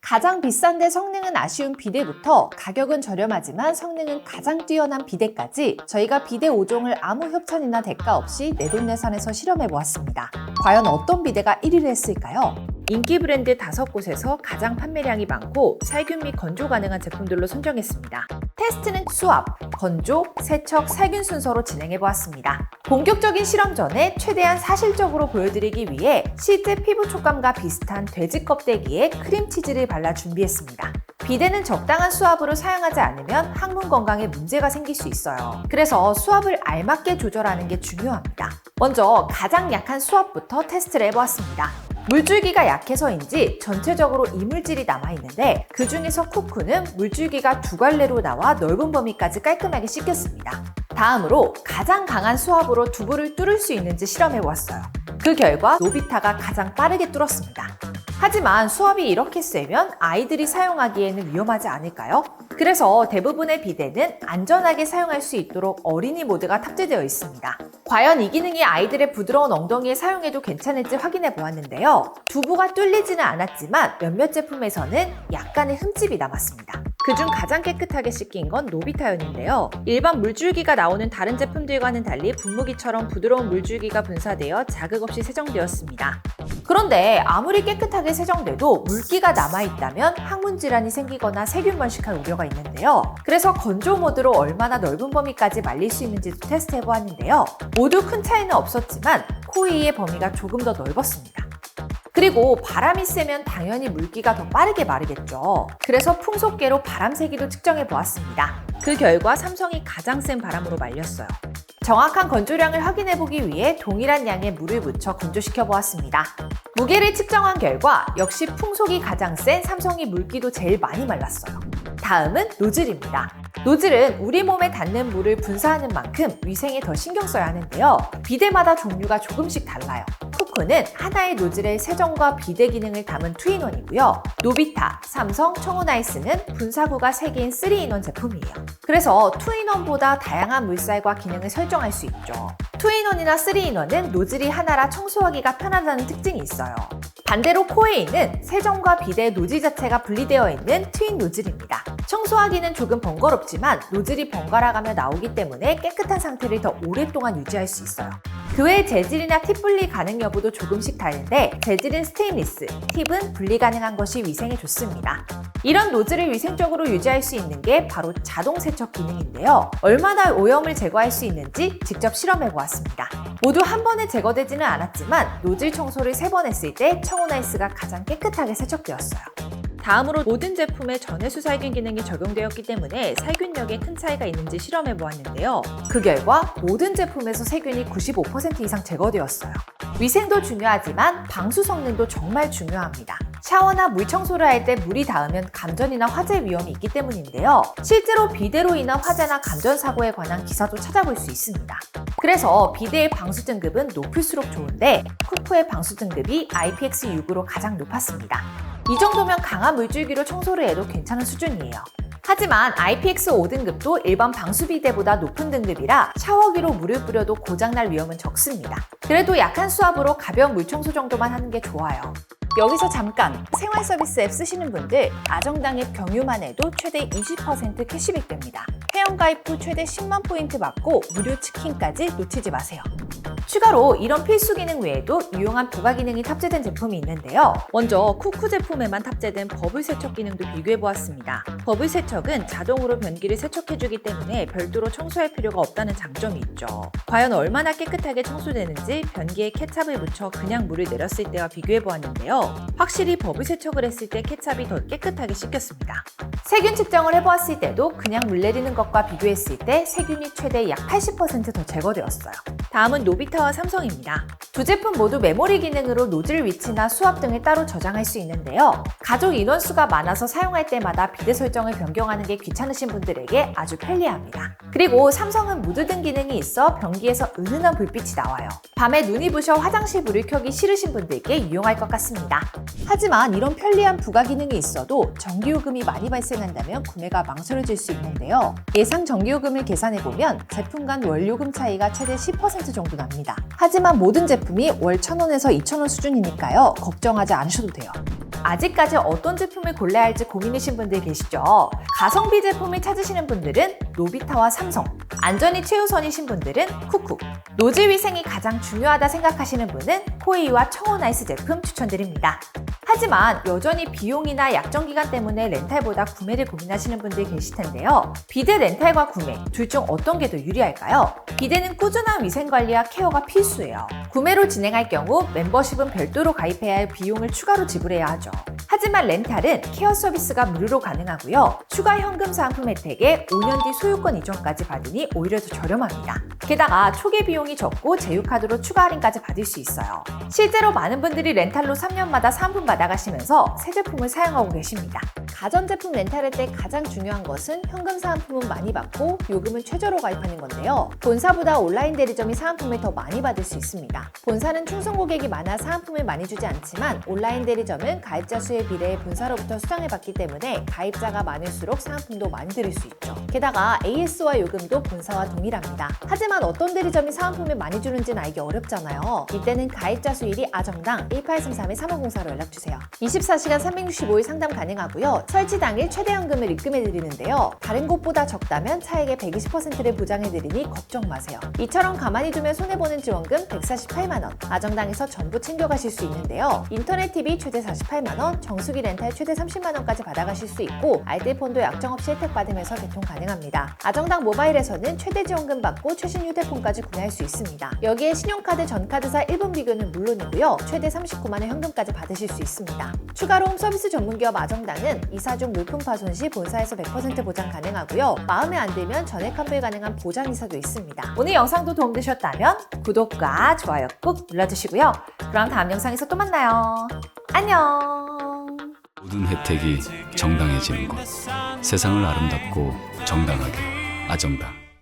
가장 비싼데 성능은 아쉬운 비데부터 가격은 저렴하지만 성능은 가장 뛰어난 비데까지 저희가 비데 5종을 아무 협찬이나 대가 없이 내돈내산해서 실험해보았습니다. 과연 어떤 비데가 1위를 했을까요? 인기 브랜드 5곳에서 가장 판매량이 많고 살균 및 건조 가능한 제품들로 선정했습니다. 테스트는 수압, 건조, 세척, 살균 순서로 진행해보았습니다. 본격적인 실험 전에 최대한 사실적으로 보여드리기 위해 실제 피부 촉감과 비슷한 돼지 껍데기에 크림치즈를 발라 준비했습니다. 비데는 적당한 수압으로 사용하지 않으면 항문 건강에 문제가 생길 수 있어요. 그래서 수압을 알맞게 조절하는 게 중요합니다. 먼저 가장 약한 수압부터 테스트를 해보았습니다. 물줄기가 약해서인지 전체적으로 이물질이 남아있는데 그 중에서 쿠쿠는 물줄기가 두 갈래로 나와 넓은 범위까지 깔끔하게 씻겼습니다. 다음으로 가장 강한 수압으로 두부를 뚫을 수 있는지 실험해보았어요. 그 결과 노비타가 가장 빠르게 뚫었습니다. 하지만 수압이 이렇게 세면 아이들이 사용하기에는 위험하지 않을까요? 그래서 대부분의 비데는 안전하게 사용할 수 있도록 어린이 모드가 탑재되어 있습니다. 과연 이 기능이 아이들의 부드러운 엉덩이에 사용해도 괜찮을지 확인해 보았는데요. 두부가 뚫리지는 않았지만 몇몇 제품에서는 약간의 흠집이 남았습니다. 그중 가장 깨끗하게 씻긴 건 노비타였는데요. 일반 물줄기가 나오는 다른 제품들과는 달리 분무기처럼 부드러운 물줄기가 분사되어 자극 없이 세정되었습니다. 그런데 아무리 깨끗하게 세정돼도 물기가 남아있다면 항문 질환이 생기거나 세균 번식할 우려가 있는데요. 그래서 건조 모드로 얼마나 넓은 범위까지 말릴 수 있는지도 테스트해보았는데요. 모두 큰 차이는 없었지만 코이의 범위가 조금 더 넓었습니다. 그리고 바람이 세면 당연히 물기가 더 빠르게 마르겠죠. 그래서 풍속계로 바람 세기도 측정해 보았습니다. 그 결과 삼성이 가장 센 바람으로 말렸어요. 정확한 건조량을 확인해 보기 위해 동일한 양의 물을 묻혀 건조시켜 보았습니다. 무게를 측정한 결과 역시 풍속이 가장 센 삼성이 물기도 제일 많이 말랐어요. 다음은 노즐입니다. 노즐은 우리 몸에 닿는 물을 분사하는 만큼 위생에 더 신경 써야 하는데요. 비데마다 종류가 조금씩 달라요. 쿠쿠는 하나의 노즐의 세정과 비데 기능을 담은 투인원이고요. 노비타, 삼성, 청호나이스는 분사구가 3개인 3인원 제품이에요. 그래서 투인원보다 다양한 물살과 기능을 설정할 수 있죠. 투인원이나 3인원은 노즐이 하나라 청소하기가 편하다는 특징이 있어요. 반대로 코에이는 세정과 비데 노즐 자체가 분리되어 있는 트윈 노즐입니다. 청소하기는 조금 번거롭지만 노즐이 번갈아가며 나오기 때문에 깨끗한 상태를 더 오랫동안 유지할 수 있어요. 그 외 재질이나 팁 분리 가능 여부도 조금씩 다른데 재질은 스테인리스, 팁은 분리 가능한 것이 위생에 좋습니다. 이런 노즐을 위생적으로 유지할 수 있는 게 바로 자동 세척 기능인데요. 얼마나 오염을 제거할 수 있는지 직접 실험해 보았습니다. 모두 한 번에 제거되지는 않았지만 노즐 청소를 3번 했을 때 청호나이스가 가장 깨끗하게 세척되었어요. 다음으로 모든 제품에 전해수 살균 기능이 적용되었기 때문에 살균력에 큰 차이가 있는지 실험해 보았는데요. 그 결과 모든 제품에서 세균이 95% 이상 제거되었어요. 위생도 중요하지만 방수 성능도 정말 중요합니다. 샤워나 물 청소를 할 때 물이 닿으면 감전이나 화재 위험이 있기 때문인데요. 실제로 비데로 인한 화재나 감전 사고에 관한 기사도 찾아볼 수 있습니다. 그래서 비데의 방수 등급은 높을수록 좋은데 쿠쿠의 방수 등급이 IPX6으로 가장 높았습니다. 이 정도면 강한 물줄기로 청소를 해도 괜찮은 수준이에요. 하지만 IPX5 등급도 일반 방수 비데보다 높은 등급이라 샤워기로 물을 뿌려도 고장날 위험은 적습니다. 그래도 약한 수압으로 가벼운 물청소 정도만 하는 게 좋아요. 여기서 잠깐! 생활 서비스 앱 쓰시는 분들 아정당 앱 경유만 해도 최대 20% 캐시백 됩니다. 회원가입 후 최대 10만 포인트 받고 무료 치킨까지 놓치지 마세요. 추가로 이런 필수 기능 외에도 유용한 부가 기능이 탑재된 제품이 있는데요. 먼저 쿠쿠 제품에만 탑재된 버블 세척 기능도 비교해보았습니다. 버블 세척은 자동으로 변기를 세척해주기 때문에 별도로 청소할 필요가 없다는 장점이 있죠. 과연 얼마나 깨끗하게 청소되는지 변기에 케찹을 묻혀 그냥 물을 내렸을 때와 비교해보았는데요. 확실히 버블 세척을 했을 때 케찹이 더 깨끗하게 씻겼습니다. 세균 측정을 해보았을 때도 그냥 물 내리는 것과 비교했을 때 세균이 최대 약 80% 더 제거되었어요. 다음은 노비타와 삼성입니다. 두 제품 모두 메모리 기능으로 노즐 위치나 수압 등을 따로 저장할 수 있는데요. 가족 인원수가 많아서 사용할 때마다 비데 설정을 변경하는 게 귀찮으신 분들에게 아주 편리합니다. 그리고 삼성은 무드 등 기능이 있어 변기에서 은은한 불빛이 나와요. 밤에 눈이 부셔 화장실 불을 켜기 싫으신 분들께 유용할 것 같습니다. 하지만 이런 편리한 부가 기능이 있어도 전기요금이 많이 발생한다면 구매가 망설여질 수 있는데요. 예상 전기요금을 계산해보면 제품 간 월요금 차이가 최대 10% 정도 납니다. 하지만 모든 제품이 월 1,000원에서 2,000원 수준이니까요. 걱정하지 않으셔도 돼요. 아직까지 어떤 제품을 골라야 할지 고민이신 분들 계시죠? 가성비 제품을 찾으시는 분들은 노비타와 삼성, 안전이 최우선이신 분들은 쿡쿡, 노즐 위생이 가장 중요하다 생각하시는 분은 코웨이와 청호나이스 제품 추천드립니다. 하지만 여전히 비용이나 약정 기간 때문에 렌탈보다 구매를 고민하시는 분들 계실 텐데요. 비데 렌탈과 구매, 둘 중 어떤 게 더 유리할까요? 비데는 꾸준한 위생관리와 케어가 필수예요. 구매로 진행할 경우 멤버십은 별도로 가입해야 할 비용을 추가로 지불해야 하죠. 하지만 렌탈은 케어 서비스가 무료로 가능하고요. 추가 현금 사은품 혜택에 5년 뒤 소유권 이전까지 받으니 오히려 더 저렴합니다. 게다가 초기 비용이 적고 제휴카드로 추가 할인까지 받을 수 있어요. 실제로 많은 분들이 렌탈로 3년마다 사은품 받아가시면서 새 제품을 사용하고 계십니다. 가전제품 렌탈할 때 가장 중요한 것은 현금 사은품은 많이 받고 요금은 최저로 가입하는 건데요. 본사보다 온라인 대리점이 사은품을 더 많이 받을 수 있습니다. 본사는 충성 고객이 많아 사은품을 많이 주지 않지만 온라인 대리점은 가입자 수에 비례해 본사로부터 수당을 받기 때문에 가입자가 많을수록 사은품도 많이 들을 수 있죠. 게다가 AS와 요금도 본사와 동일합니다. 하지만 어떤 대리점이 사은품을 많이 주는지는 알기 어렵잖아요. 이때는 가입자 수일이 아정당 1833-3504로 연락주세요. 24시간 365일 상담 가능하고요. 설치 당일 최대 현금을 입금해드리는데요. 다른 곳보다 적다면 차액의 120%를 보장해드리니 걱정 마세요. 이처럼 가만히 두면 손해보는 지원금 148만원, 아정당에서 전부 챙겨가실 수 있는데요. 인터넷 TV 최대 48만원, 정수기 렌탈 최대 30만원까지 받아가실 수 있고 알뜰폰도 약정 없이 혜택 받으면서 개통 가능합니다. 아정당 모바일에서는 최대 지원금 받고 최신 휴대폰까지 구매할 수 있습니다. 여기에 신용카드 전카드사 1분 비교는 물론이고요. 최대 39만원 현금까지 받으실 수 있습니다. 추가로 홈서비스 전문기업 아정당은 이사 중 물품 파손 시 본사에서 100% 보장 가능하고요. 마음에 안 들면 전액 환불 가능한 보장 이사도 있습니다. 오늘 영상도 도움되셨다면 구독과 좋아요 꾹 눌러주시고요. 그럼 다음 영상에서 또 만나요. 안녕. 모든 혜택이 정당해지는 것. 세상을 아름답고 정당하게 아정당.